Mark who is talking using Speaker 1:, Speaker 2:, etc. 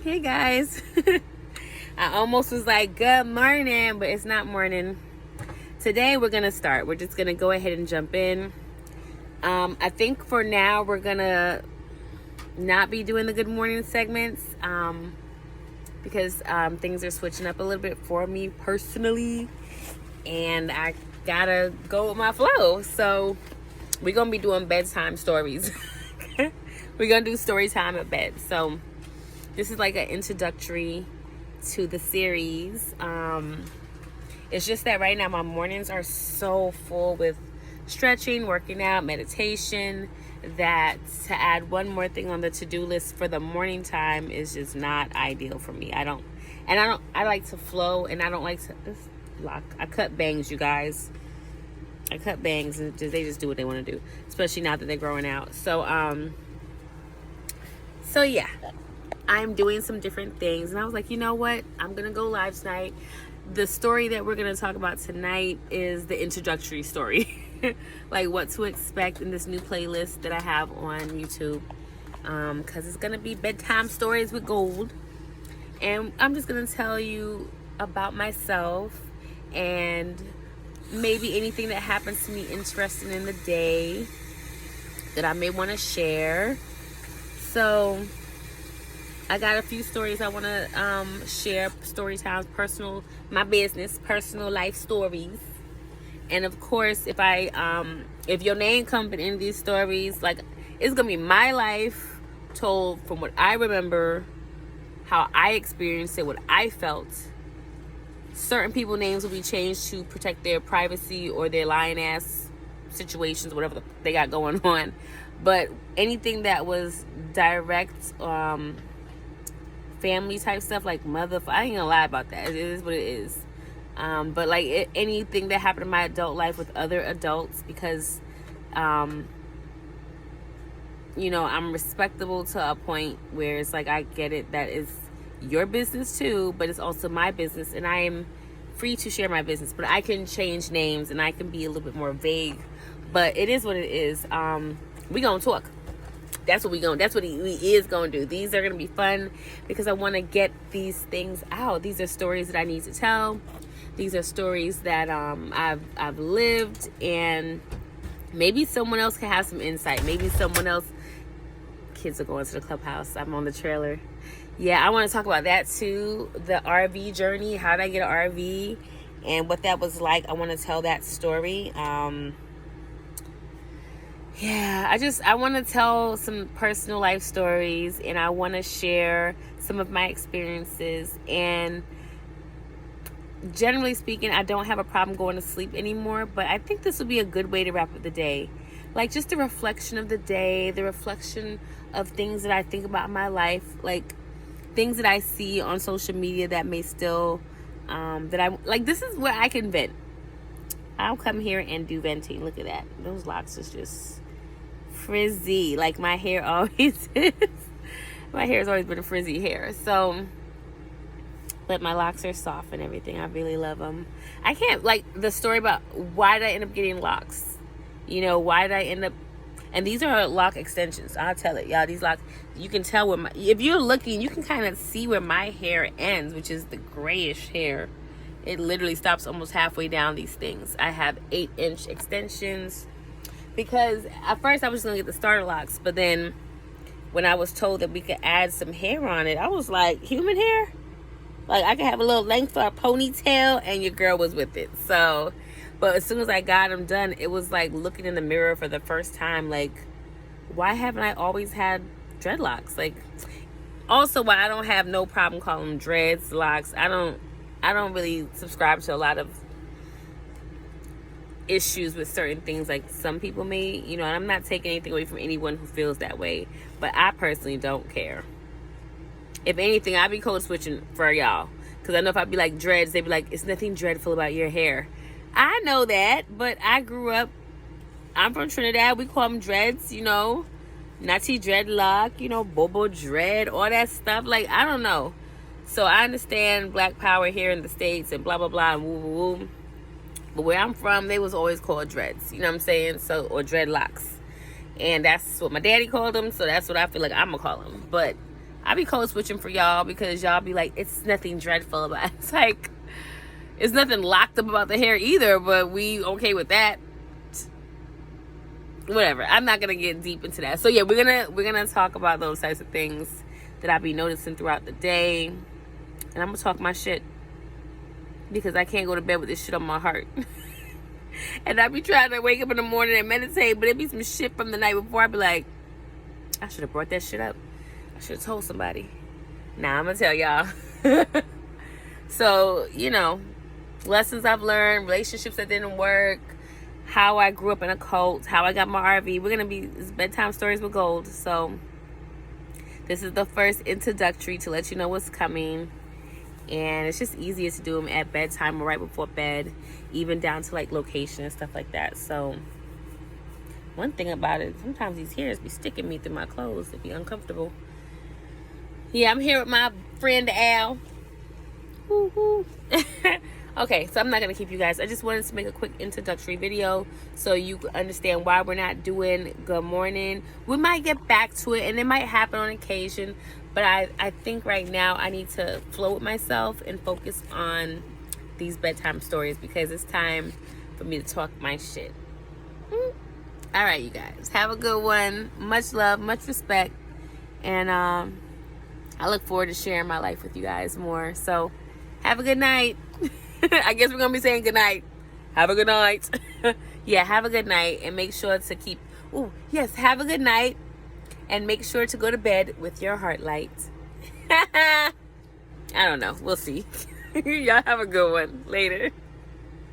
Speaker 1: Hey guys. I almost was like good morning, but it's not morning. Today we're gonna start. We're just gonna go ahead and jump in. I think for now we're gonna not be doing the good morning segments because things are switching up a little bit for me personally, and I gotta go with my flow. So we're gonna be doing bedtime stories. We're gonna do story time at bed. So this is like an introductory to the series. It's just that right now my mornings are so full with stretching, working out, meditation, that to add one more thing on the to-do list for the morning time is just not ideal for me. I like to flow, and I don't like to lock. I cut bangs, you guys. I cut bangs, and they just do what they want to do, especially now that they're growing out. So yeah, I'm doing some different things, and I was like, you know what? I'm gonna go live tonight. The story that we're gonna talk about tonight is the introductory story, like what to expect in this new playlist that I have on YouTube, because it's gonna be bedtime stories with gold, and I'm just gonna tell you about myself and maybe anything that happens to me interesting in the day that I may want to share. So I got a few stories I want to share. Story times, personal, my business, personal life stories. And of course, if your name comes in any of these stories, like, it's gonna be my life told from what I remember, how I experienced it, what I felt. Certain people's names will be changed to protect their privacy or their lying ass situations, whatever they got going on. But anything that was direct family type stuff, like I ain't gonna lie about that. It is what it is. But like anything that happened in my adult life with other adults, because I'm respectable to a point where it's like, I get it, that is your business too, but it's also my business, and I am free to share my business. But I can change names, and I can be a little bit more vague, but it is what it is. We gonna talk. That's what we is gonna do. These are gonna be fun because I want to get these things out. These are stories that I need to tell. These are stories that I've lived, and maybe someone else can have some insight. Maybe someone else. Kids are going to the clubhouse. I'm on the trailer. Yeah, I want to talk about that too. The RV journey. How did I get an RV, and what that was like? I want to tell that story. Yeah, I want to tell some personal life stories, and I want to share some of my experiences. And generally speaking, I don't have a problem going to sleep anymore, but I think this would be a good way to wrap up the day. Like, just the reflection of the day, the reflection of things that I think about in my life, like things that I see on social media that may still, this is where I can vent. I'll come here and do venting. Look at that. Those locks is just frizzy, like my hair always is. My hair has always been a frizzy hair. So, but my locks are soft and everything. I really love them. I can't, like, the story about why did I end up getting locks? Why did I end up, and these are lock extensions. I'll tell it, y'all. These locks, you can tell where if you're looking, you can kind of see where my hair ends, which is the grayish hair. It literally stops almost halfway down these things. I have 8-inch extensions because at first I was going to get the starter locks, but then when I was told that we could add some hair on it, I was like, human hair? Like, I could have a little length for a ponytail, and your girl was with it. So, but as soon as I got them done, it was like looking in the mirror for the first time, like, why haven't I always had dreadlocks? Like, also why I don't have no problem calling them dreads, locks. I don't really subscribe to a lot of issues with certain things like some people may, and I'm not taking anything away from anyone who feels that way, but I personally don't care. If anything, I'd be code switching for y'all, because I know if I'd be like dreads, they'd be like, it's nothing dreadful about your hair. I know that, but I grew up, I'm from Trinidad, we call them dreads, Natty dreadlock, Bobo dread, all that stuff. Like, I don't know. So I understand Black power here in the States and blah, blah, blah, and woo, woo, woo. But where I'm from, they was always called dreads. You know what I'm saying? So, or dreadlocks. And that's what my daddy called them. So that's what I feel like I'm going to call them. But I be code switching for y'all because y'all be like, it's nothing dreadful about it. It's like, it's nothing locked up about the hair either, but we okay with that. Whatever. I'm not gonna get deep into that. So yeah, we're gonna talk about those types of things that I be noticing throughout the day, and I'm gonna talk my shit because I can't go to bed with this shit on my heart. And I be trying to wake up in the morning and meditate, but it be some shit from the night before. I be like, I should have brought that shit up. I should have told somebody. Nah, I'm gonna tell y'all. So, you know, lessons I've learned, relationships that didn't work, how I grew up in a cult, how I got my RV. It's Bedtime Stories with Gold. So this is the first introductory to let you know what's coming. And it's just easier to do them at bedtime or right before bed, even down to like location and stuff like that. So one thing about it, sometimes these hairs be sticking me through my clothes. It'd be uncomfortable. Yeah, I'm here with my friend Al. Woo-hoo. Okay, so I'm not going to keep you guys. I just wanted to make a quick introductory video so you can understand why we're not doing good morning. We might get back to it, and it might happen on occasion, but I think right now I need to flow with myself and focus on these bedtime stories because it's time for me to talk my shit. All right, you guys. Have a good one. Much love, much respect, and I look forward to sharing my life with you guys more. So have a good night. I guess we're going to be saying good night. Have a good night. Yeah, have a good night. And make sure to keep... Oh, yes, have a good night. And make sure to go to bed with your heart light. I don't know. We'll see. Y'all have a good one. Later.